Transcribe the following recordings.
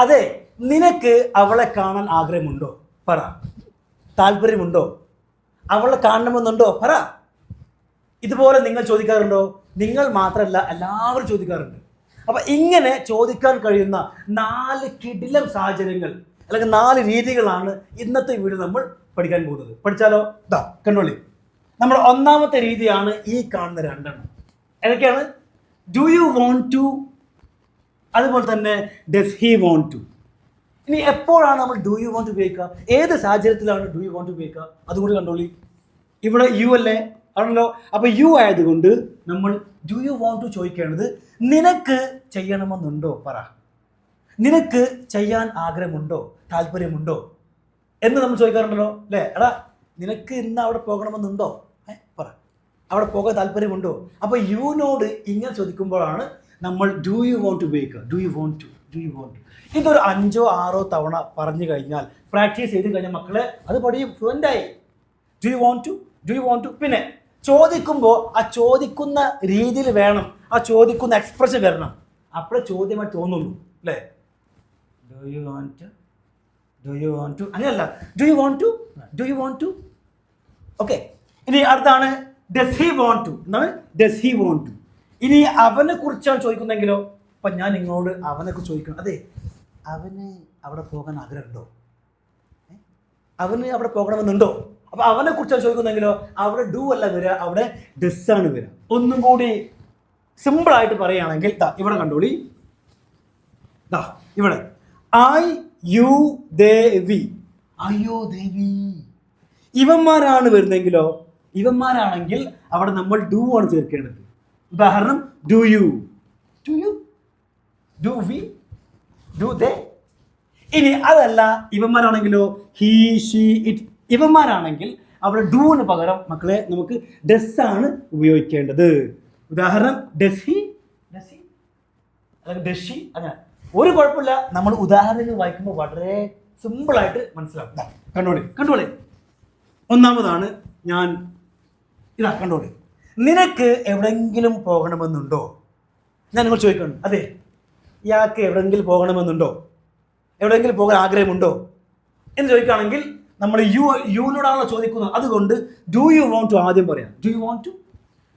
അതെ, നിനക്ക് അവളെ കാണാൻ ആഗ്രഹമുണ്ടോ? പറ. താല്പര്യമുണ്ടോ? അവളെ കാണണമെന്നുണ്ടോ? പറ. ഇതുപോലെ നിങ്ങൾ ചോദിക്കാറുണ്ടോ? നിങ്ങൾ മാത്രമല്ല, എല്ലാവരും ചോദിക്കാറുണ്ട്. അപ്പം ഇങ്ങനെ ചോദിക്കാൻ കഴിയുന്ന 4 കിടിലം സാഹചര്യങ്ങൾ അല്ലെങ്കിൽ 4 രീതികളാണ് ഇന്നത്തെ വീഡിയോ നമ്മൾ പഠിക്കാൻ പോകുന്നത്. പഠിച്ചാലോ? ദാ കണ്ടോളി. നമ്മുടെ ഒന്നാമത്തെ രീതിയാണ് ഈ കാണുന്ന 2 എണ്ണം. ഏതൊക്കെയാണ്? ഡു യു വോണ്ട് ടു, അതുപോലെ തന്നെ ഡസ് ഹി വോണ്ട് ടു. ഇനി എപ്പോഴാണ് നമ്മൾ ഡു യു വോണ്ട് ടു ഉപയോഗിക്കുക? ഏത് സാഹചര്യത്തിലാണ് ഡു യു വോണ്ട് ടു ഉപയോഗിക്കുക? അതുകൂടി കണ്ടോളി. ഇവിടെ യു അല്ലേ ആണല്ലോ. അപ്പോൾ യു ആയതുകൊണ്ട് നമ്മൾ ഡു യു വോണ്ട് ടു ചോദിക്കേണ്ടത് നിനക്ക് ചെയ്യണമെന്നുണ്ടോ? പറ. നിനക്ക് ചെയ്യാൻ ആഗ്രഹമുണ്ടോ? താല്പര്യമുണ്ടോ എന്ന് നമ്മൾ ചോദിക്കാറുണ്ടല്ലോ അല്ലേ? എടാ, നിനക്ക് ഇന്ന് അവിടെ പോകണമെന്നുണ്ടോ? പറ. അവിടെ പോകാൻ താല്പര്യമുണ്ടോ? അപ്പോൾ യുവിനോട് ഇങ്ങനെ ചോദിക്കുമ്പോഴാണ് നമ്മൾ ഡു യു വോണ്ട് ടു ഉപയോഗിക്കുക. Do you want to, do you want to. ഇതൊരു 5 or 6 തവണ പറഞ്ഞു കഴിഞ്ഞാൽ, പ്രാക്ടീസ് ചെയ്ത് കഴിഞ്ഞാൽ മക്കളെ അത് പഠിയും, ഫ്ലുവൻ്റായി. Do you want to, do you want to. പിന്നെ ചോദിക്കുമ്പോൾ ആ ചോദിക്കുന്ന രീതിയിൽ വേണം, ആ ചോദിക്കുന്ന എക്സ്പ്രഷൻ വരണം. അപ്പോഴേ ചോദ്യമായി തോന്നുള്ളൂ അല്ലേ? Do you want to, do you want to, അങ്ങനെയല്ല. Do you want to, do you want to. Okay. ഇനി അടുത്താണ് ഡസ് ഹി വാണ്ട് ടു. എന്താണ്? Does he want to. ഇനി അവനെ കുറിച്ചാണ് ചോദിക്കുന്നെങ്കിലോ? അപ്പം ഞാൻ നിങ്ങളോട് അവനെ കുറിച്ച് ചോദിക്കണം. അതെ, അവന് അവിടെ പോകാൻ ആഗ്രഹമുണ്ടോ? അവന് അവിടെ പോകണമെന്നുണ്ടോ? അപ്പം അവനെ കുറിച്ചാണ് ചോദിക്കുന്നെങ്കിലോ അവിടെ ഡു അല്ല വരിക, അവിടെ ഡസ് ആണ് വരിക. ഒന്നും കൂടി സിമ്പിളായിട്ട് പറയുകയാണെങ്കിൽ ദാ ഇവിടെ കണ്ടോളി. ദാ ഇവിടെ ഐ യു ദേ വി. അയ്യോ ദേവി. ഇവന്മാരാണ് വരുന്നെങ്കിലോ? ഇവന്മാരാണെങ്കിൽ അവിടെ നമ്മൾ ഡു ആണ് ചേർക്കേണ്ടത്. ഉദാഹരണം, do you, do you, do we, do they. ഇനി അതല്ല ഇവന്മാരാണെങ്കിലോ? He, she, it. ഇവന്മാരാണെങ്കിൽ അവിടെ ഡൂന് പകരം മക്കളെ നമുക്ക് ഡസ് ആണ് ഉപയോഗിക്കേണ്ടത്. ഉദാഹരണം, ഡസ് ഹി, ഡസ് ഹി, അല്ലെങ്കിൽ ഡസ് ഷീ. അങ്ങനെ ഒരു കുഴപ്പമില്ല. നമ്മൾ ഉദാഹരണങ്ങൾ വായിക്കുമ്പോൾ വളരെ സിമ്പിളായിട്ട് മനസ്സിലാക്കും. കണ്ടോളി, കണ്ടോളി. ഒന്നാമതാണ് ഞാൻ ഇതാ കണ്ടോളി. നിനക്ക് എവിടെയെങ്കിലും പോകണമെന്നുണ്ടോ? ഞാൻ നിങ്ങൾ ചോദിക്കണം. അതെ, ഇയാൾക്ക് എവിടെയെങ്കിലും പോകണമെന്നുണ്ടോ? എവിടെയെങ്കിലും പോകാൻ ആഗ്രഹമുണ്ടോ എന്ന് ചോദിക്കുകയാണെങ്കിൽ നമ്മൾ യുവിനോടാണല്ലോ ചോദിക്കുന്നത്. അതുകൊണ്ട് ഡു യു വോണ്ട് ടു ആദ്യം പറയാം. Do you want to,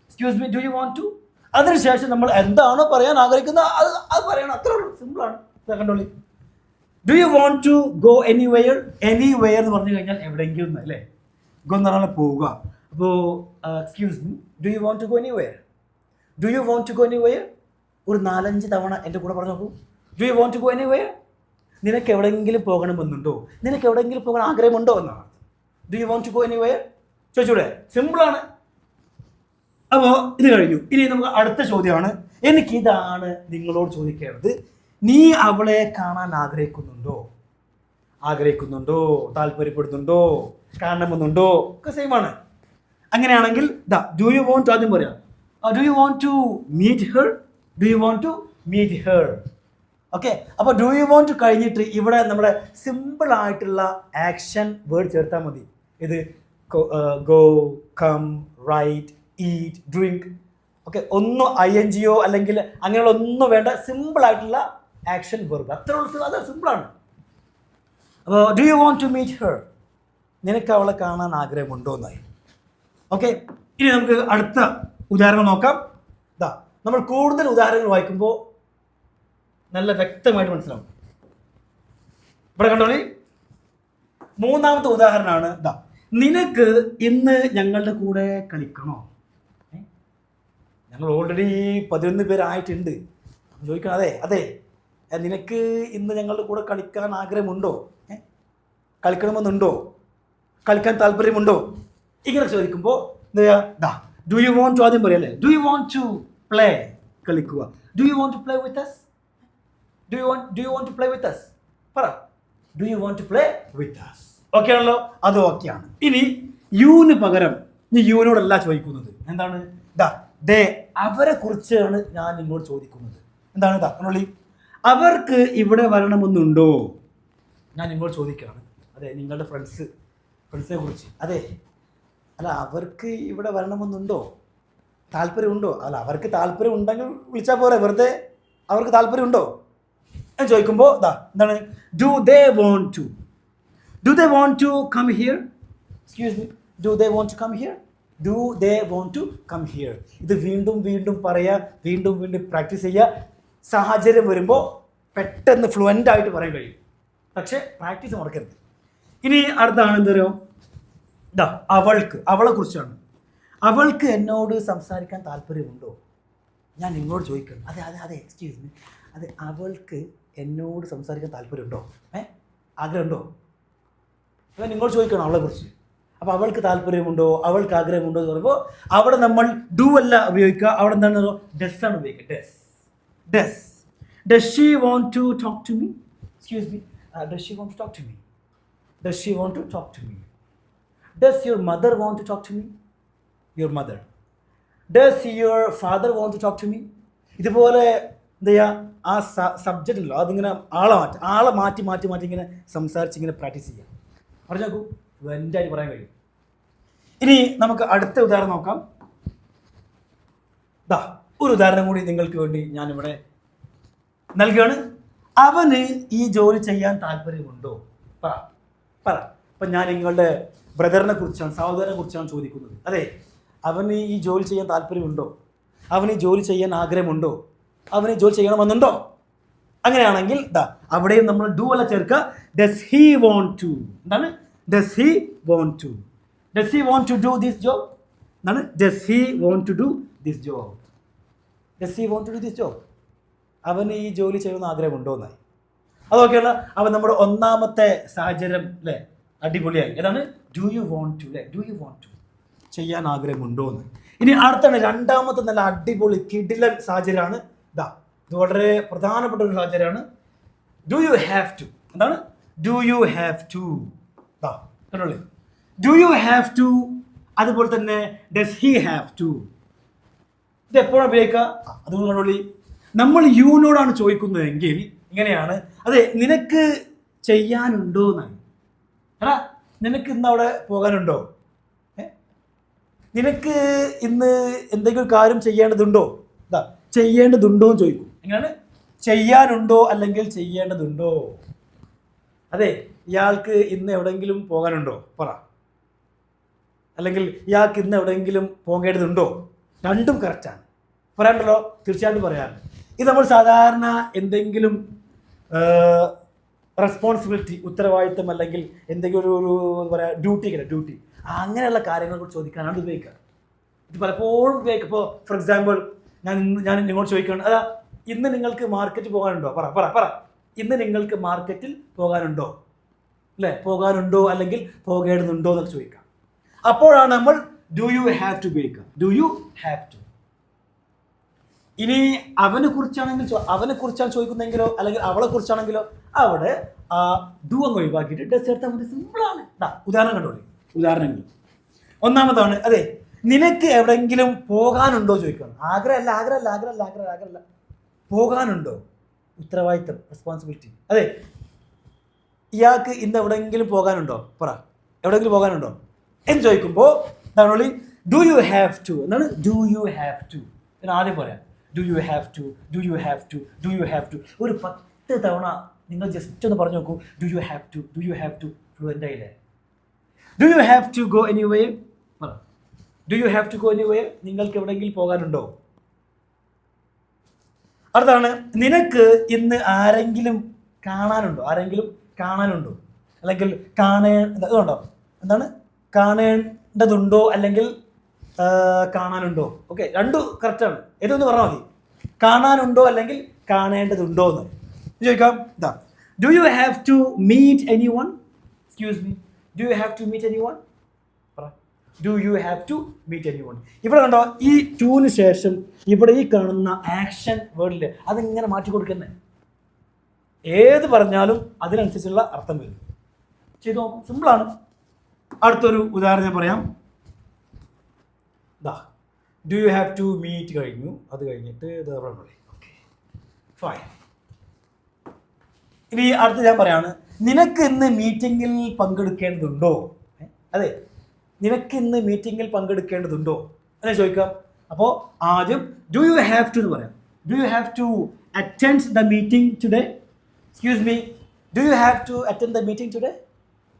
excuse me, do you want to. അതിനുശേഷം നമ്മൾ എന്താണോ പറയാൻ ആഗ്രഹിക്കുന്നത് അത് പറയണം. അത്രേ ഉള്ളൂ, സിമ്പിളാണ്. കണ്ടോളി. Do you want to go anywhere. Anywhere എന്ന് പറഞ്ഞു കഴിഞ്ഞാൽ എവിടെയെങ്കിലും അല്ലേ? ഗോ എന്ന് പറഞ്ഞാൽ പോവുക. അപ്പോൾ excuse me, do you want to go anywhere. Do you want to go anywhere ഒരു 4-5 തവണ എൻ്റെ കൂടെ പറഞ്ഞു നോക്കൂ. Do you want to go anywhere. നിനക്ക് എവിടെയെങ്കിലും പോകണമെന്നുണ്ടോ? നിനക്ക് എവിടെയെങ്കിലും പോകാൻ ആഗ്രഹമുണ്ടോ എന്നാണ്. Do you want to go anywhere ചോദിച്ചൂടെ? സിമ്പിളാണ്. അപ്പോൾ ഇത് കഴിഞ്ഞു. ഇനി നമുക്ക് അടുത്ത ചോദ്യമാണ്. എനിക്കിതാണ് നിങ്ങളോട് ചോദിക്കേണ്ടത്. നീ അവളെ കാണാൻ ആഗ്രഹിക്കുന്നുണ്ടോ? ആഗ്രഹിക്കുന്നുണ്ടോ? താല്പര്യപ്പെടുന്നുണ്ടോ? കാണണമെന്നുണ്ടോ? ഒക്കെ സെയിമാണ്. അങ്ങനെയാണെങ്കിൽ ദാ ഡു യു വോണ്ട് ടു ആദ്യം പറയാം. Do you want to meet her. Do you want to meet her. Okay. അപ്പോൾ ഡു യു വോണ്ട് ടു കഴിഞ്ഞിട്ട് ഇവിടെ നമ്മുടെ സിമ്പിൾ ആയിട്ടുള്ള ആക്ഷൻ വേർഡ് ചേർത്താൽ മതി. ഇത് go, come, write, eat, drink. Okay. ഒന്നും INGയോ അല്ലെങ്കിൽ അങ്ങനെയുള്ള ഒന്നും വേണ്ട. സിമ്പിൾ ആയിട്ടുള്ള ആക്ഷൻ വെർബ്. അത്ര ഉള്ളൂ. അത് സിമ്പിളാണ്. അപ്പോൾ do you want to meet her. നിനക്ക് അവളെ കാണാൻ ആഗ്രഹമുണ്ടോ എന്നായി. ഓക്കെ. ഇനി നമുക്ക് അടുത്ത ഉദാഹരണം നോക്കാം. ഇതാ നമ്മൾ കൂടുതൽ ഉദാഹരണങ്ങൾ വായിക്കുമ്പോൾ നല്ല വ്യക്തമായിട്ട് മനസ്സിലാവും. ഇവിടെ കണ്ടോളി. മൂന്നാമത്തെ ഉദാഹരണമാണ് ഇതാ. നിനക്ക് ഇന്ന് ഞങ്ങളുടെ കൂടെ കളിക്കണോ? ഞങ്ങൾ ഓൾറെഡി 11 പേരായിട്ടുണ്ട്. ചോദിക്കണം. അതെ, അതെ, നിനക്ക് ഇന്ന് ഞങ്ങളുടെ കൂടെ കളിക്കാൻ ആഗ്രഹമുണ്ടോ? കളിക്കണമെന്നുണ്ടോ? കളിക്കാൻ താല്പര്യമുണ്ടോ? ഇങ്ങനെ ചോദിക്കുമ്പോൾ എന്താ ഡു യു വോണ്ട് ടു ആദ്യം പറയാം അല്ലേ? Do you want to play, കളിക്കുക. Do you want to play with us. Do you want to play with us. പറ. Do you want to play with us. Okay ആണല്ലോ? അത് ഓക്കെയാണ്. ഇനി യുവിന് പകരം ഈ യുവിനോടല്ല ചോദിക്കുന്നത്. എന്താണ്? ദാ ദേ, അവരെ കുറിച്ചാണ് ഞാൻ നിങ്ങളോട് ചോദിക്കുന്നത്. എന്താണ്? ദാ കണ്ടോളി. അവർക്ക് ഇവിടെ വരണമെന്നുണ്ടോ? ഞാൻ നിങ്ങളോട് ചോദിക്കുകയാണ്. അതെ, നിങ്ങളുടെ ഫ്രണ്ട്സിനെ കുറിച്ച്. അതെ, അല്ല, അവർക്ക് ഇവിടെ വരണമെന്നുണ്ടോ? താല്പര്യമുണ്ടോ? അല്ല, അവർക്ക് താല്പര്യം ഉണ്ടെങ്കിൽ വിളിച്ചാൽ പോരെ. വെറുതെ അവർക്ക് താല്പര്യമുണ്ടോ എന്ന് ചോദിക്കുമ്പോൾ എന്താണ്, do they want to come here, excuse me, do they want to come here, do they want to come here. ഇത് വീണ്ടും വീണ്ടും പറയുക, വീണ്ടും വീണ്ടും പ്രാക്ടീസ് ചെയ്യുക. സാഹചര്യം വരുമ്പോൾ പെട്ടെന്ന് ഫ്ലുവൻ്റ് ആയിട്ട് പറയാൻ കഴിയും, പക്ഷേ പ്രാക്ടീസ് മുടക്കരുത്. ഇനി അടുത്താണ് എന്തോ അവളെ കുറിച്ചാണ്. അവൾക്ക് എന്നോട് സംസാരിക്കാൻ താല്പര്യമുണ്ടോ? ഞാൻ നിങ്ങളോട് ചോദിക്കണം. അതെ എക്സ്ക്യൂസ് മീ, അതെ അവൾക്ക് എന്നോട് സംസാരിക്കാൻ താല്പര്യമുണ്ടോ? ആഗ്രഹമുണ്ടോ? ഞാൻ നിങ്ങളോട് ചോദിക്കണം അവളെ കുറിച്ച്. അപ്പോൾ അവൾക്ക് താല്പര്യമുണ്ടോ, അവൾക്ക് ആഗ്രഹമുണ്ടോ എന്ന് പറയുമ്പോൾ അവിടെ നമ്മൾ ഡു അല്ല ഉപയോഗിക്കുക, അവിടെ എന്താണ് ഡസ് ആണ് ഉപയോഗിക്കുക. Does she want to talk to me, excuse me, does she want to talk to me, does she want to talk to me, does your mother want to talk to me, your mother, does your father want to talk to me. ഇതുപോലെ എന്താ ചെയ്യുക, ആ subject ഉണ്ടല്ലോ അതിങ്ങനെ ആളെ മാറ്റി ഇങ്ങനെ സംസാരിച്ച് ഇങ്ങനെ പ്രാക്ടീസ് ചെയ്യാം. പറഞ്ഞു നോക്കൂ, വെൻ്റായിട്ട് പറയാൻ കഴിയും. ഇനി നമുക്ക് അടുത്ത ഉദാഹരണം നോക്കാം. ഒരു ഉദാഹരണം കൂടി നിങ്ങൾക്ക് വേണ്ടി ഞാനിവിടെ നൽകുകയാണ്. അവന് ഈ ജോലി ചെയ്യാൻ താല്പര്യമുണ്ടോ? പറ. ഇപ്പം ഞാൻ നിങ്ങളുടെ ബ്രദറിനെ കുറിച്ചാണ്, സഹോദരനെ കുറിച്ചാണ് ചോദിക്കുന്നത്. അതെ, അവന് ഈ ജോലി ചെയ്യാൻ താല്പര്യമുണ്ടോ? അവന് ഈ ജോലി ചെയ്യാൻ ആഗ്രഹമുണ്ടോ? അവന് ജോലി ചെയ്യണമെന്നുണ്ടോ? അങ്ങനെയാണെങ്കിൽ അവിടെയും നമ്മൾ ഡു അല്ല ചേർക്കുക. ഡസ് ഹി വോണ്ട് ടു, എന്താണ് does he want to, does he want to do this job, എന്താണ് does he want to do this job, does he want to do this job. അവന് ഈ ജോലി ചെയ്യണമെന്ന് ആഗ്രഹമുണ്ടോ എന്നായി. അതൊക്കെയാണ് അവൻ നമ്മുടെ ഒന്നാമത്തെ സാഹചര്യം അല്ലേ, അടിപൊളിയായി. ഏതാണ് ഡു യു വോണ്ട് ടു അല്ലേ, ഡു യു വോണ്ട് ടു ചെയ്യാൻ ആഗ്രഹമുണ്ടോ എന്ന്. ഇനി അടുത്താണ് രണ്ടാമത്തെ നല്ല അടിപൊളി കിടിലൻ സാഹചര്യമാണ്. ഇത് വളരെ പ്രധാനപ്പെട്ട ഒരു സാഹചര്യമാണ്. ഡു യു ഹാവ് ടു, എന്താണ് ഡു യു ഹാവ് ടു, കണ്ടോളേ, ഡു യു ഹാവ് ടു. അതുപോലെ തന്നെ ഡസ് ഹി ഹാവ് ടു. ഇത് എപ്പോഴാണ് ഉപയോഗിക്കുക? അതുകൊണ്ട് കണ്ടോളി, നമ്മൾ യുവിനോടാണ് ചോദിക്കുന്നതെങ്കിൽ ഇങ്ങനെയാണ്. അതെ, നിനക്ക് ചെയ്യാനുണ്ടോ എന്നാണ്. എടാ നിനക്ക് ഇന്ന് അവിടെ പോകാനുണ്ടോ? നിനക്ക് ഇന്ന് എന്തെങ്കിലും കാര്യം ചെയ്യേണ്ടതുണ്ടോ? ചെയ്യേണ്ടതുണ്ടോ എന്ന് ചോദിക്കും. എങ്ങനെയാണ്? ചെയ്യാനുണ്ടോ അല്ലെങ്കിൽ ചെയ്യേണ്ടതുണ്ടോ. അതെ, ഇയാൾക്ക് ഇന്ന് എവിടെയെങ്കിലും പോകാനുണ്ടോ? പറ. അല്ലെങ്കിൽ ഇയാൾക്ക് ഇന്ന് എവിടെയെങ്കിലും പോകേണ്ടതുണ്ടോ? രണ്ടും കറക്റ്റാണ്. പറയാനുണ്ടല്ലോ, തീർച്ചയായിട്ടും പറയാറുണ്ട്. ഇത് നമ്മൾ സാധാരണ എന്തെങ്കിലും റെസ്പോൺസിബിലിറ്റി, ഉത്തരവാദിത്തം അല്ലെങ്കിൽ എന്തെങ്കിലും ഒരു ഡ്യൂട്ടി അങ്ങനെയുള്ള കാര്യങ്ങളെക്കുറിച്ച് ചോദിക്കാനാണ് ഉപയോഗിക്കുക. ഇത് പലപ്പോഴും ഉപയോഗിക്കുക. ഇപ്പോൾ ഫോർ എക്സാമ്പിൾ ഞാൻ നിങ്ങളോട് ചോദിക്കുകയാണ്, ഇന്ന് നിങ്ങൾക്ക് മാർക്കറ്റ് പോകാനുണ്ടോ? പറ. ഇന്ന് നിങ്ങൾക്ക് മാർക്കറ്റിൽ പോകാനുണ്ടോ അല്ലേ, പോകാനുണ്ടോ അല്ലെങ്കിൽ പോകേണ്ടതുണ്ടോ എന്നൊക്കെ ചോദിക്കാം. അപ്പോഴാണ് നമ്മൾ ഡു യു ഹാവ് ടു ഉപയോഗിക്കുക. Do you have to. ഇനി അവനെ കുറിച്ചാണ് ചോദിക്കുന്നതെങ്കിലോ അല്ലെങ്കിൽ അവളെ കുറിച്ചാണെങ്കിലോ അവിടെ ഡു അങ്ങ് ഒഴിവാക്കിയിട്ട് ഡസ് ചേർത്താൽ മതി. സിമ്പിളാണ്. ഉദാഹരണം കണ്ടോളി. ഉദാഹരണങ്ങൾ ഒന്നാമതാണ്, അതെ നിനക്ക് എവിടെയെങ്കിലും പോകാനുണ്ടോ ചോദിക്കണം. ആഗ്രഹമല്ല, പോകാനുണ്ടോ, ഉത്തരവാദിത്തം, റെസ്പോൺസിബിലിറ്റി. അതെ, ഇയാൾക്ക് ഇന്ന് എവിടെയെങ്കിലും പോകാനുണ്ടോ? പറ, എവിടെയെങ്കിലും പോകാനുണ്ടോ എന്ന് ചോദിക്കുമ്പോൾ എന്താണ് ഡു യു ഹാവ് ടു. എന്താണ് ഡു യു ഹാവ് ടു എന്ന് ആദ്യം പറയാം. Do you have to, do you have to, do you have to. ഒരു 10 തവണ നിങ്ങൾ ജസ്റ്റ് ഒന്ന് പറഞ്ഞു നോക്കൂ. Do you have to, do you have to. Fluent ആയില്ലേ? Do you have to go anywhere? പറ, do you have to go anywhere? നിങ്ങൾക്ക് എവിടെയെങ്കിലും പോകാനുണ്ടോ? അടുത്താണ്, നിനക്ക് ഇന്ന് ആരെങ്കിലും കാണാനുണ്ടോ? അല്ലെങ്കിൽ ഇതുണ്ടോ, എന്താണ് കാണേണ്ടതുണ്ടോ അല്ലെങ്കിൽ കാണാനുണ്ടോ? ഓക്കെ, രണ്ടും കറക്റ്റാണ്. ഏതൊന്ന് പറഞ്ഞാൽ മതി. കാണാനുണ്ടോ അല്ലെങ്കിൽ കാണേണ്ടതുണ്ടോ എന്ന് ചോദിക്കാം. Do you have to meet anyone? Excuse me, do you have to meet anyone? Do you have to meet anyone. ഇവിടെ കണ്ടോ, ഈ ടൂന് ശേഷം ഇവിടെ ഈ കാണുന്ന ആക്ഷൻ വേർഡിൽ അതിങ്ങനെ മാറ്റി കൊടുക്കുന്നത്. ഏത് പറഞ്ഞാലും അതിനനുസരിച്ചുള്ള അർത്ഥം വരും. ചെയ്തു നോക്കും, സിമ്പിളാണ്. അടുത്തൊരു ഉദാഹരണം ഞാൻ പറയാം. Do you have to meet കഴിഞ്ഞു. അത് കഴിഞ്ഞിട്ട് ഓക്കെ ഫൈൻ. ഇനി അടുത്ത് ഞാൻ പറയാണ്, നിനക്ക് ഇന്ന് മീറ്റിങ്ങിൽ പങ്കെടുക്കേണ്ടതുണ്ടോ? അതെ, നിനക്ക് ഇന്ന് മീറ്റിങ്ങിൽ പങ്കെടുക്കേണ്ടതുണ്ടോ എന്ന് ചോദിക്കാം. അപ്പോൾ ആദ്യം ഡു യു ഹാവ് ടു എന്ന് പറയാം. Do you have to attend the meeting today? Excuse me, do you have to attend the meeting today?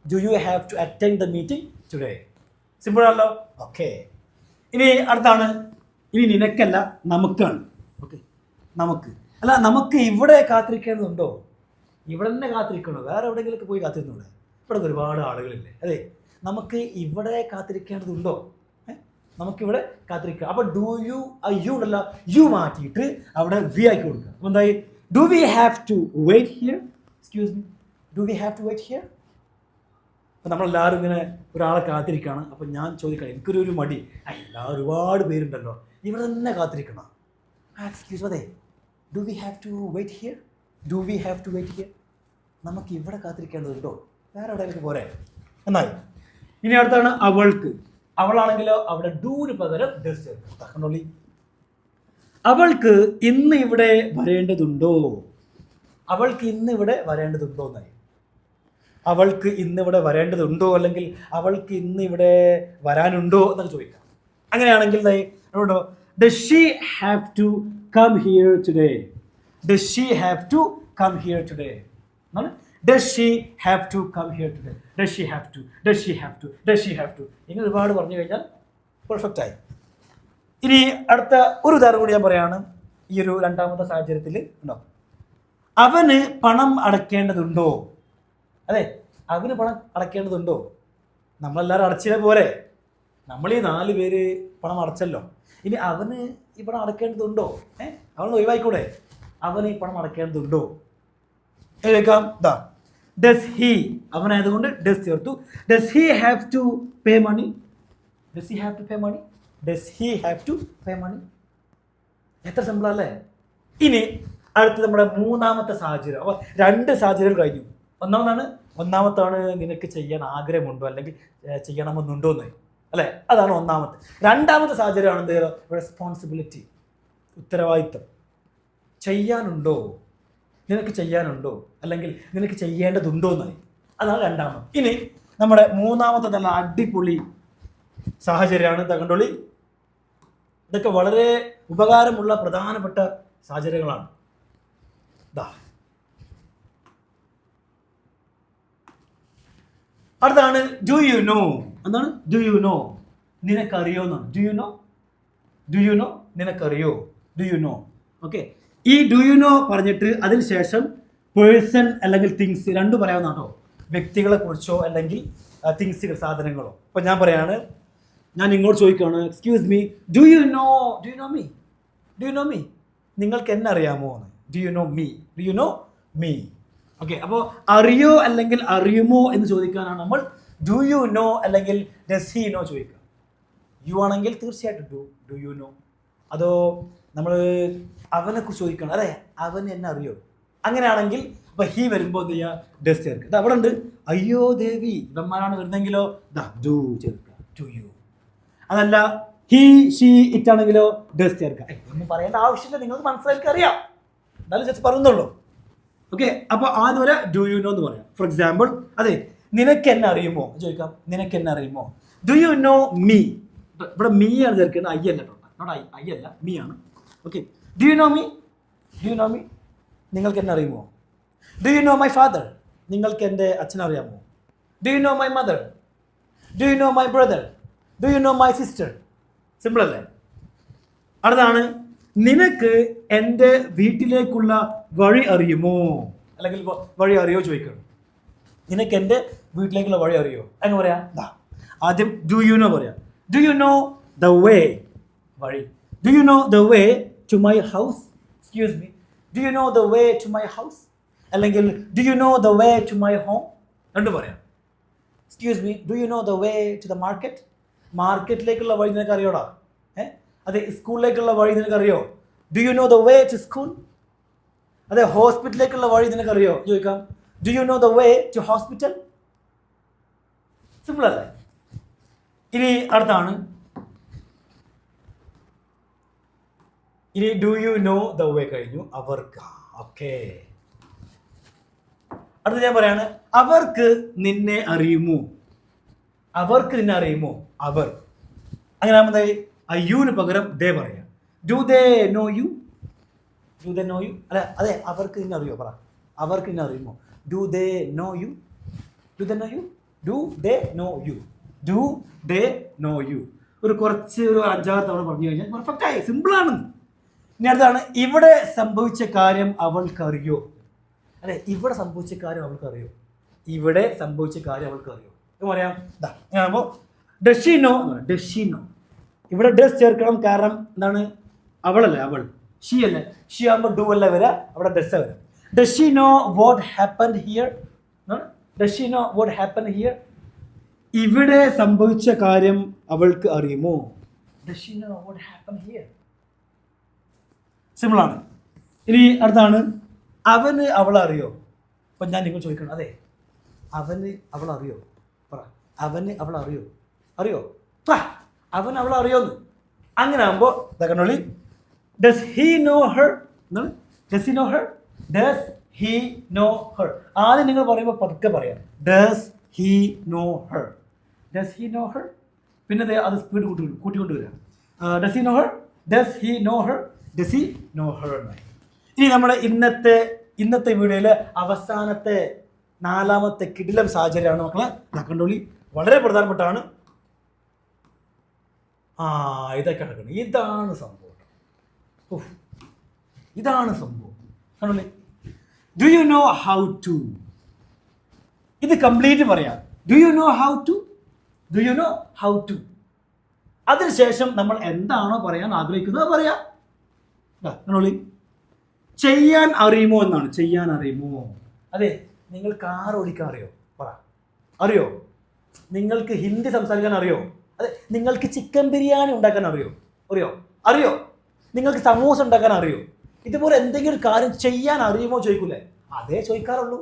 Do you have to attend the meeting today? Simple ആണല്ലോ. Okay, ഇനി അടുത്താണ്. ഇനി നിനക്കല്ല, നമുക്കാണ്. Okay, നമുക്ക് അല്ല, നമുക്ക് ഇവിടെ കാത്തിരിക്കേണ്ടതുണ്ടോ? ഇവിടെ തന്നെ കാത്തിരിക്കണോ? വേറെ എവിടെയെങ്കിലൊക്കെ പോയി കാത്തിരുന്നൂടെ? ഇവിടെ ഒരുപാട് ആളുകളില്ലേ? അതെ, നമുക്ക് ഇവിടെ കാത്തിരിക്കേണ്ടതുണ്ടോ? നമുക്കിവിടെ കാത്തിരിക്കുക. അപ്പോൾ ഡു യു, യു ഉണ്ടല്ല, യു മാറ്റിയിട്ട് അവിടെ വി ആക്കി കൊടുക്കുക. അപ്പോൾ എന്തായി? Do we have to wait here? Excuse me, do we have to wait here? അപ്പോൾ നമ്മളെല്ലാവരും ഇങ്ങനെ ഒരാളെ കാത്തിരിക്കുകയാണ്. അപ്പോൾ ഞാൻ ചോദിക്കണം, എനിക്കൊരു മടി, എല്ലാവരും ഒരുപാട് പേരുണ്ടല്ലോ, ഇവിടെ തന്നെ കാത്തിരിക്കണം. എക്സ്ക്യൂസ്, അതെ, do we have to wait here? Do we have to wait here? നമുക്ക് ഇവിടെ കാത്തിരിക്കേണ്ടതുണ്ടോ? വേറെ എവിടെയെങ്കിലും പോരെ? എന്നായി. ഇനി അടുത്താണ് അവൾക്ക്. അവളാണെങ്കിലോ അവിടെ ഡൂന് പകരം ഡസ് ചേർക്കും. അവൾക്ക് ഇന്ന് ഇവിടെ വരേണ്ടതുണ്ടോ? അവൾക്ക് ഇന്ന് ഇവിടെ വരേണ്ടതുണ്ടോ എന്നായി. അവൾക്ക് ഇന്ന് ഇവിടെ വരേണ്ടതുണ്ടോ, അല്ലെങ്കിൽ അവൾക്ക് ഇന്ന് ഇവിടെ വരാനുണ്ടോ എന്നൊക്കെ ചോദിക്കാം. അങ്ങനെയാണെങ്കിൽ does she have to come here today? Does she have to come here today? Does she have to come here today? Does she have to, does she have to, does she have to. ഇങ്ങനെ ഒരുപാട് പറഞ്ഞു കഴിഞ്ഞാൽ perfect ആയി. ഇനി അടുത്ത ഒരു ഉദാഹരണം കൂടി ഞാൻ പറയാണ്. ഈ ഒരു രണ്ടാമത്തെ സാഹചര്യത്തിൽ ഉണ്ടോ, അവന് പണം അടയ്ക്കേണ്ടതുണ്ടോ? അതെ, അവന് പണം അടയ്ക്കേണ്ടതുണ്ടോ? നമ്മളെല്ലാവരും അടച്ചില്ല പോരെ, നമ്മൾ ഈ 4 പേര് പണം അടച്ചല്ലോ. ഇനി അവന് ഈ പണം അടയ്ക്കേണ്ടതുണ്ടോ? അവന് ഒഴിവായിക്കൂടെ? അവന് ഈ പണം അടയ്ക്കേണ്ടതുണ്ടോ? കേൾക്കാം. ദാ ഡസ് ഹി, അവനായതുകൊണ്ട് ഡസ് ചേർത്തു. Does he have to pay money? Does he have to pay money? Does he have to pay money? എത്ര സിമ്പിൾ അല്ലേ? ഇനി അടുത്ത് നമ്മുടെ മൂന്നാമത്തെ സാഹചര്യം. അപ്പോൾ 2 സാഹചര്യം കഴിഞ്ഞു. ഒന്നാമത്താണ് നിനക്ക് ചെയ്യാൻ ആഗ്രഹമുണ്ടോ, അല്ലെങ്കിൽ ചെയ്യണമെന്നുണ്ടോ എന്ന്, അല്ലേ? അതാണ് ഒന്നാമത്തെ. രണ്ടാമത്തെ സാഹചര്യമാണ് എന്ത്? റെസ്പോൺസിബിലിറ്റി, ഉത്തരവാദിത്വം. ചെയ്യാനുണ്ടോ, നിനക്ക് ചെയ്യാനുണ്ടോ, അല്ലെങ്കിൽ നിനക്ക് ചെയ്യേണ്ടതുണ്ടോ എന്നായി. അതാണ് രണ്ടാമത്. ഇനി നമ്മുടെ മൂന്നാമത്തെ നല്ല അടിപൊളി സാഹചര്യമാണ്. കണ്ടോളി, ഇതൊക്കെ വളരെ ഉപകാരമുള്ള പ്രധാനപ്പെട്ട സാഹചര്യങ്ങളാണ്. അടുത്താണ് ഡു യു നോ. എന്താണ് ഡു യു നോ? നിനക്കറിയോ എന്നാണ്. Do you no, do you no, നിനക്കറിയോ, ഡു യു നോ. ഓക്കെ, ഈ ഡു യു നോ പറഞ്ഞിട്ട് അതിനുശേഷം പേഴ്സൺ അല്ലെങ്കിൽ തിങ്സ് രണ്ടും പറയാവുന്ന കേട്ടോ. വ്യക്തികളെ കുറിച്ചോ അല്ലെങ്കിൽ തിങ്സുകൾ, സാധനങ്ങളോ. അപ്പോൾ ഞാൻ പറയാണ്, ഞാൻ ഇങ്ങോട്ട് ചോദിക്കുകയാണ്, excuse me, do you no, do you know me, do you know me? നിങ്ങൾക്ക് എന്നെ അറിയാമോ എന്ന്. Do you know me, do you know me. Okay, അപ്പോൾ അറിയോ അല്ലെങ്കിൽ അറിയുമോ എന്ന് ചോദിക്കാനാണ് നമ്മൾ ഡു യു നോ അല്ലെങ്കിൽ ഡസ് ഹി നോ ചോദിക്കുക. യു ആണെങ്കിൽ തീർച്ചയായിട്ടും ഡു യു നോ. അതോ നമ്മൾ അവനെക്കുറിച്ച് ചോദിക്കണം, അതെ അവൻ എന്നെ അറിയോ? അങ്ങനെയാണെങ്കിൽ അപ്പോൾ ഹി വരുമ്പോൾ എന്ത് ചെയ്യുക? ഡസ് ചേർക്കുക. ഇത് അവിടെ ഉണ്ട്. അയ്യോ ദേവി, ഇവന്മാരാണ് വരുന്നെങ്കിലോ ഡു ചേർക്കുക, ടു യു. അതല്ല ഹി ഷീ ഇറ്റ് ആണെങ്കിലോ ഡസ് ചേർക്കുക. ഒന്നും പറയേണ്ട ആവശ്യമില്ല, നിങ്ങൾക്ക് മനസ്സിലാക്കി അറിയാം, എന്നാലും ജസ്റ്റ് പറയുന്നുള്ളൂ. ഓക്കെ, അപ്പോൾ ആദ്യം വരെ ഡു യു നോ എന്ന് പറയാം. ഫോർ എക്സാമ്പിൾ, അതെ നിനക്ക് എന്നെ അറിയുമോ ചോദിക്കാം. നിനക്ക് എന്നെ അറിയുമോ? Do you know me? ഇവിടെ മീ ആണ് ചേർക്കുന്നത്, ഐ അല്ല കേട്ടോ. നോട്ട് ഐ അല്ല, മീ ആണ്. Okay, do you know me? Do you know me? നിങ്ങൾക്ക് എന്നെ അറിയുമോ? Do you know my father? നിങ്ങൾക്ക് എൻ്റെ അച്ഛനെ അറിയാമോ? Do you know my mother? Do you know my brother? Do you know my sister? Simple അല്ലേ? അടുത്താണ്, നിനക്ക് എൻ്റെ വീട്ടിലേക്കുള്ള വഴി അറിയുമോ? അല്ലെങ്കിൽ വഴി അറിയോ ചോദിക്കണം. നിനക്ക് എൻ്റെ വീട്ടിലേക്കുള്ള വഴി അറിയോ? അങ്ങനെ പറയാം. ആദ്യം ഡു യു നോ പറയാം. Do you know the way? വഴി. Do you know the way to my house? Excuse me, do you know the way to my house? അല്ലെങ്കിൽ do you know the way to my home? രണ്ടും പറയാം. Excuse me, do you know the way to the market? മാർക്കറ്റിലേക്കുള്ള വഴി നിനക്ക് അറിയോടാ? അതെ, സ്കൂളിലേക്കുള്ള വഴി നിനക്കറിയോ? Do you know the way to school? അതെ, ഹോസ്പിറ്റലിലേക്കുള്ള വഴി നിനക്കറിയോ ചോദിക്കാം. Do you know the way to hospital? Simple അല്ലേ? ഇനി അടുത്താണ്, ഇനി do you know the way കഴിഞ്ഞു. അവർക്ക്. ഓക്കെ, അടുത്ത് ഞാൻ പറയാണ്, അവർക്ക് നിന്നെ അറിയുമോ? അവർക്ക് നിന്നെ അറിയുമോ? അവർ. അങ്ങനെ ആകുമ്പോൾ യുവിന് പകരം ദേ പറയാം. Do they know you? Do they know you? അല്ല, അതെ അവർക്ക് നിന്നെ അറിയോ? പറ, അവർക്ക് എന്നെ അറിയുമോ? Do they know you? Do they know you? Do they know you? Do they know you? ഒരു 5-6 തവണ പറഞ്ഞു കഴിഞ്ഞാൽ പെർഫെക്റ്റ് ആയി. സിമ്പിളാണ്. ഇനി അടുത്താണ്, ഇവിടെ സംഭവിച്ച കാര്യം അവൾക്കറിയോ? അല്ലെ, ഇവിടെ സംഭവിച്ച കാര്യം അവൾക്കറിയോ? ഇവിടെ സംഭവിച്ച കാര്യം അവൾക്കറിയോ? ഇത് പറയാം. ഞാനാകുമ്പോൾ ഡെഷിനോ, ഡെഷിനോ. ഇവിടെ ഡസ് ചേർക്കണം, കാരണം എന്താണ്? അവളല്ലേ, അവൾ. ഷീ അല്ലേ, ഷീ ആകുമ്പോൾ ഡു അല്ല വരാം, അവിടെ ഡസ് വരാം. Does she know what happened here? Does she know what happened here? ഇവിടെ സംഭവിച്ച കാര്യം അവൾക്ക് അറിയുമോ? Does she know what happened here? സിമ്പിളാണ്. ഇനി അടുത്താണ്, അവന് അവളെ അറിയോ? അപ്പം ഞാൻ നിങ്ങൾ ചോദിക്കണം, അതെ അവന് അവളെ അറിയോ? പറ, അവന് അവളെ അറിയോ? അറിയോ? അവൻ അവളെ അറിയോന്ന്. അങ്ങനെ ആകുമ്പോൾ കണ്ടോളി, ഡസ് ഹി നോ ഹെർ? എന്താണ്? Does he know her? Does he know her? ആദ്യം നിങ്ങൾ പറയുമ്പോൾ പതുക്കെ പറയാം, does he know her? Does he know her? പിന്നെ അത് സ്പീഡ് കൂട്ടിക്കൊണ്ടുവരാം. Does he know her? Does he know her? Does he know her? ഇനി നമ്മുടെ ഇന്നത്തെ വീഡിയോയിലെ അവസാനത്തെ 4ാമത്തെ കിടിലം സാഹചര്യമാണ് മക്കളെ. കണ്ടോളി, വളരെ പ്രധാനപ്പെട്ടാണ്. ഇതൊക്കെ നടക്കണം. ഇതാണ് സംഭവം. ഇതാണ് സംഭവം. കണ്ടോളി, do you know how to? ഇത് കംപ്ലീറ്റ് പറയാം. Do you know how to? Do you know how to? അതിനുശേഷം നമ്മൾ എന്താണോ പറയാൻ ആഗ്രഹിക്കുന്നത് പറയാം. കണ്ടോളി, ചെയ്യാൻ അറിയുമോ എന്നാണ്. ചെയ്യാൻ അറിയുമോ? അതെ, നിങ്ങൾ കാർ ഓടിക്കാൻ അറിയോ? പറ, അറിയോ? നിങ്ങൾക്ക് ഹിന്ദി സംസാരിക്കാൻ അറിയോ? അതെ, നിങ്ങൾക്ക് ചിക്കൻ ബിരിയാണി ഉണ്ടാക്കാൻ അറിയോ? അറിയോ? നിങ്ങൾക്ക് സമൂസ ഉണ്ടാക്കാൻ അറിയോ? ഇതുപോലെ എന്തെങ്കിലും ഒരു കാര്യം ചെയ്യാൻ അറിയുമോ ചോദിക്കൂലേ? അതേ ചോദിക്കാറുള്ളൂ.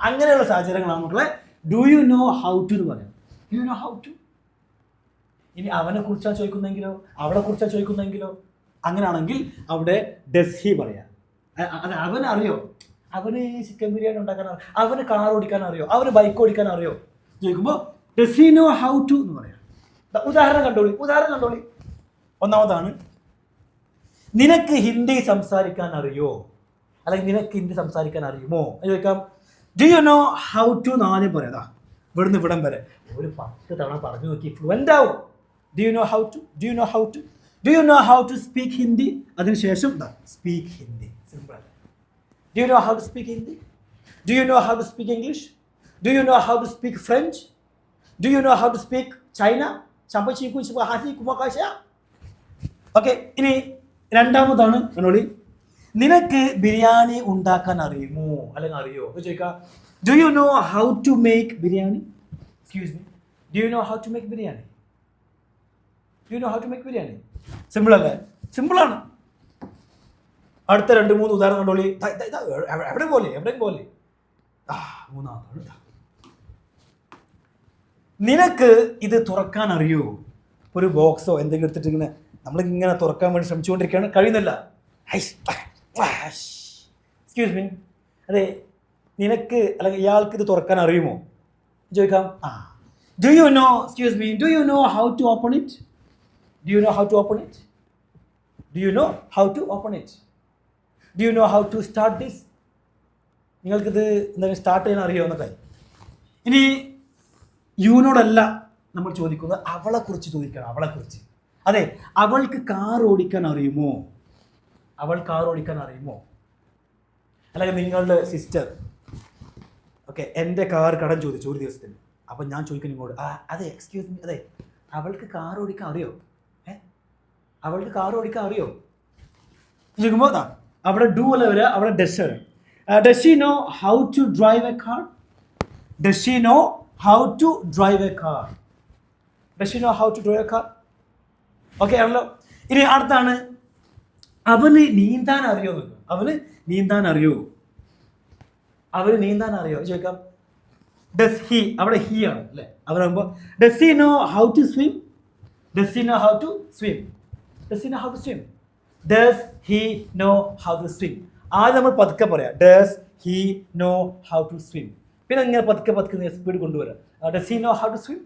അങ്ങനെയുള്ള സാഹചര്യങ്ങളാണ് മക്കളെ do you know how to എന്ന് പറയാം. Do you know how to? ഇനി അവനെ കുറിച്ചാണ് ചോദിക്കുന്നെങ്കിലോ, അവളെ കുറിച്ചാണ് ചോദിക്കുന്നെങ്കിലോ? അങ്ങനെയാണെങ്കിൽ അവിടെ ഡസ് ഹി പറയാം. അതെ, അവന് അറിയോ? അവന് ചിക്കൻ ബിരിയാണി ഉണ്ടാക്കാൻ അറിയോ? അവന് കാർ ഓടിക്കാൻ അറിയോ? അവന് ബൈക്ക് ഓടിക്കാൻ അറിയോ ചോദിക്കുമ്പോൾ does he know how to എന്ന് പറയാം. ഉദാഹരണം കണ്ടോളി. ഒന്നാമതാണ്, നിനക്ക് ഹിന്ദി സംസാരിക്കാൻ അറിയോ? അല്ലെങ്കിൽ നിനക്ക് ഹിന്ദി സംസാരിക്കാൻ അറിയുമോ എന്ന് ചോദിക്കാം. Do you know how to എന്ന് ആദ്യം പറയാം. ഇവിടുന്ന് ഇവിടം വരെ ഒരു 10 തവണ പറഞ്ഞു നോക്കി ഫ്ലുവൻ്റ് ആവും. Do you know how to? Do you know how to? Do you know how to speak Hindi? അതിനുശേഷം speak Hindi. Simple. Do you know how to speak Hindi? Do you know how to speak English? Do you know how to speak French? Do you know how to speak China? Okay, ഇനി രണ്ടാമതാണ് കണ്ടോളി, നിനക്ക് ബിരിയാണി ഉണ്ടാക്കാൻ അറിയുമോ അല്ലെങ്കിൽ അറിയോ ചോദിക്കാം. Do you know how to make biryani? Excuse me, do you know how to make biryani? Do you know how to make biryani? Simple അല്ലേ? സിമ്പിളാണ്. അടുത്ത 2-3 ഉദാഹരണം കണ്ടോളി. എവിടെ പോലെ മൂന്നാമതാണ്, നിനക്ക് ഇത് തുറക്കാൻ അറിയോ? ഒരു ബോക്സോ എന്തെങ്കിലും എടുത്തിട്ട് ഇങ്ങനെ നമ്മളിങ്ങനെ തുറക്കാൻ വേണ്ടി ശ്രമിച്ചുകൊണ്ടിരിക്കുകയാണ്, കഴിയുന്നില്ല. എക്സ്ക്യൂസ് മീ, അതെ നിനക്ക് അല്ലെങ്കിൽ ഇയാൾക്ക് ഇത് തുറക്കാൻ അറിയുമോ ചോദിക്കാം. Do you know, excuse me, do you know how to open it? Do you know how to open it? Do you know how to open it? Do you know how to start this? നിങ്ങൾക്കിത് എന്തെങ്കിലും start ചെയ്യാൻ അറിയോ എന്നൊക്കെ. ഇനി യുവിനോടല്ല നമ്മൾ ചോദിക്കുന്നത്, അവളെക്കുറിച്ച് ചോദിക്കണം. അവളെക്കുറിച്ച്, അതെ അവൾക്ക് കാർ ഓടിക്കാൻ അറിയുമോ? അവൾ കാർ ഓടിക്കാൻ അറിയുമോ? അല്ലെങ്കിൽ നിങ്ങളുടെ സിസ്റ്റർ ഓക്കെ എൻ്റെ കാർ കടം ചോദിച്ചു ഒരു ദിവസത്തിന്. അപ്പം ഞാൻ ചോദിക്കുന്നു ഇങ്ങോട്ട്, അതെ എക്സ്ക്യൂസ് മീ, അതെ അവൾക്ക് കാർ ഓടിക്കാൻ അറിയോ? അവൾക്ക് കാർ ഓടിക്കാൻ അറിയോ ചോദിക്കുമ്പോൾ അവിടെ ഡു അല്ല വരിക, അവിടെ ഡസ് വരാം. Does she know how to drive a car? Does she know how to drive a car? Does she know how to drive a car? Okay ആണല്ലോ. ഇനി അടുത്താണ്, അവന് നീന്താൻ അറിയോ? അവന് നീന്താൻ അറിയോ? അവന് നീന്താൻ അറിയോ ചോദിക്കാം. ഡസ് ഹി, അവിടെ ഹി ആണ് അല്ലേ, അവരാകുമ്പോൾ does he know how to swim? Does he know how to swim? Does he know how to swim? Does he know how to swim? ആദ്യം നമ്മൾ പതുക്കെ പറയാം, does he know how to swim. പിന്നെ ഇങ്ങനെ പതുക്കെ സ്പീഡ് കൊണ്ടുവരാം. Does he know how to swim?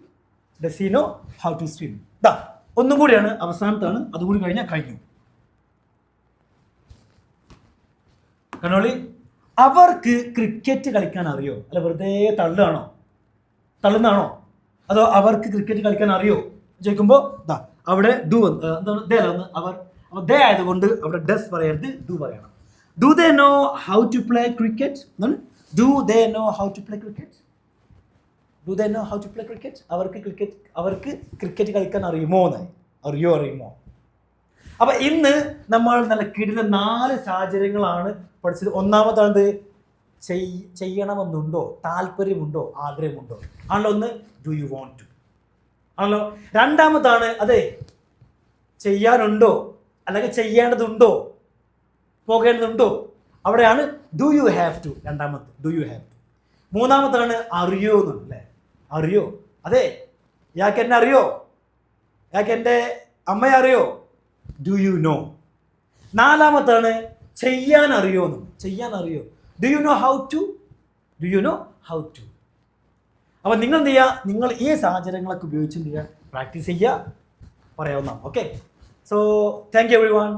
Does he know how to swim? ഒന്നും കൂടിയാണ്, അവസാനത്താണ്, അതുകൂടി കഴിഞ്ഞാൽ കഴിഞ്ഞു. കണ്ടോളി, അവർക്ക് ക്രിക്കറ്റ് കളിക്കാൻ അറിയോ? അല്ല വെറുതെ തള്ളുന്നാണോ? അതോ അവർക്ക് ക്രിക്കറ്റ് കളിക്കാൻ അറിയോ ചോദിക്കുമ്പോൾ ദാ അവിടെ ഡു എന്താണ് ദേ അല്ല അവർ ദേ ആയതുകൊണ്ട് അവിടെ ഡസ് പറയരുത്, ഡു പറയണം. Do they know how to play cricket? Do they know how to play cricket? Do they know how to play cricket? അവർക്ക് ക്രിക്കറ്റ് കളിക്കാൻ അറിയുമോ? അറിയുമോ? അപ്പൊ ഇന്ന് നമ്മൾ നല്ല കിടിലൻ 4 സാഹചര്യങ്ങളാണ് പഠിച്ചത്. ഒന്നാമതാണ് ചെയ്യണമെന്നുണ്ടോ, താല്പര്യമുണ്ടോ, ആഗ്രഹമുണ്ടോ ആണല്ലോ ഒന്ന്. ഡു യു വോണ്ട് ടു ആണല്ലോ. രണ്ടാമതാണ് അതെ ചെയ്യാനുണ്ടോ അല്ലെങ്കിൽ ചെയ്യേണ്ടതുണ്ടോ, പോകേണ്ടതുണ്ടോ, അവിടെയാണ് ഡു യു ഹാവ് ടു. രണ്ടാമത്തെ ഡു യു ഹാവ് ടു. മൂന്നാമത്താണ് അറിയോ എന്നുണ്ട് അല്ലേ. അറിയോ? അതെ ഇയാൾക്ക് എന്നെ അറിയോ, ഇയാൾക്ക് എൻ്റെ അമ്മയെ അറിയോ? Do you no. നാലാമത്താണ് ചെയ്യാൻ അറിയോ. Do you know how to. അപ്പൊ നിങ്ങൾ എന്ത് ചെയ്യുക, നിങ്ങൾ ഈ സാഹചര്യങ്ങളൊക്കെ ഉപയോഗിച്ച് എന്ത് ചെയ്യുക, പ്രാക്ടീസ് ചെയ്യുക, പറയാവുന്ന. Okay, so thank you everyone.